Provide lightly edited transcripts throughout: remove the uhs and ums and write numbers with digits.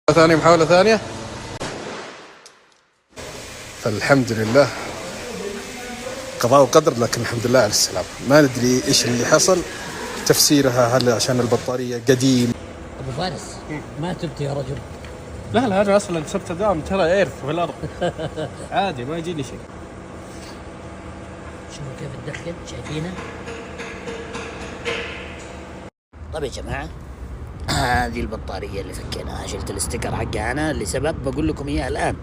محاولة ثانية. فالحمد لله قضاء وقدر، لكن الحمد لله على السلامة. ما ندري إيش اللي حصل، تفسيرها هل عشان البطارية قديم؟ أبو فارس ما تبت يا رجل. لا أنا أصلا صرت دام ترى إيرث في الأرض عادي ما يجيني شيء. شوفوا كيف تدخل، شايفينه؟ طيب يا جماعة، هذه البطارية اللي فكيناها، شلت الاستيكر حقها أنا لسبب بقول لكم إياه الآن.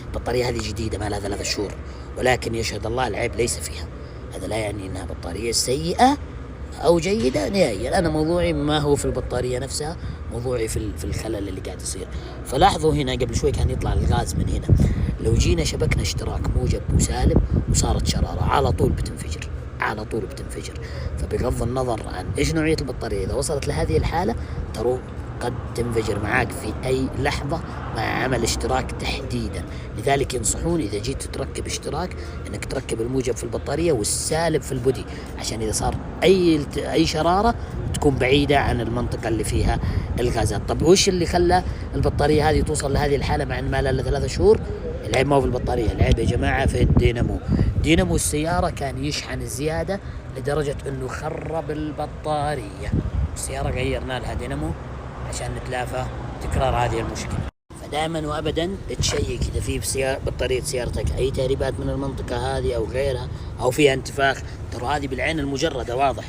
البطارية هذه جديدة ما لها 3 شهور، ولكن يشهد الله العيب ليس فيها. هذا لا يعني أنها بطارية سيئة أو جيدة نهائيا. أنا موضوعي ما هو في البطارية نفسها، موضوعي في الخلل اللي قاعد يصير. فلاحظوا هنا قبل شوي كان يطلع الغاز من هنا، لو جينا شبكنا اشتراك موجب وسالب وصارت شرارة على طول بتنفجر، على طول بتنفجر. فبغض النظر عن ايش نوعية البطارية، إذا وصلت لهذه الحالة ترى قد تنفجر معاك في أي لحظة مع عمل اشتراك تحديدا. لذلك ينصحون إذا جيت تركب اشتراك أنك تركب الموجب في البطارية والسالب في البودي، عشان إذا صار أي شرارة تكون بعيدة عن المنطقة اللي فيها الغازات. طب وش اللي خلى البطارية هذه توصل لهذه الحالة مع أن ما لها 3 شهور؟ العيب ما هو في البطارية، العيب يا جماعة في الدينامو. دينامو السيارة كان يشحن زيادة لدرجة أنه خرب البطارية. السيارة غيرنا لها دينامو عشان نتلافى تكرار هذه المشكلة. فدائما وابدا تشيك اذا في بطارية سيارتك اي تهريبات من المنطقة هذه او غيرها او فيها انتفاخ. ترى هذه بالعين المجردة واضح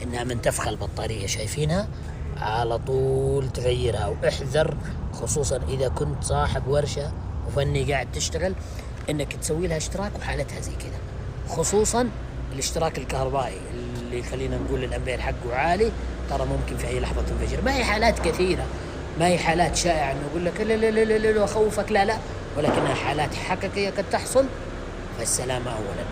انها منتفخة البطارية، شايفينها؟ على طول تغيرها. واحذر خصوصا اذا كنت صاحب ورشة وفني قاعد تشتغل انك تسوي لها اشتراك وحالتها زي كذا، خصوصا الاشتراك الكهربائي اللي خلينا نقول الامبير حقه عالي. ترى ممكن في اي لحظه تنفجر. ما هي حالات كثيره، ما هي حالات شائعه انه يقول لك لا لا لا لا لا اخوفك، لا ولكنها حالات حقيقيه قد تحصل. فالسلامه اولا.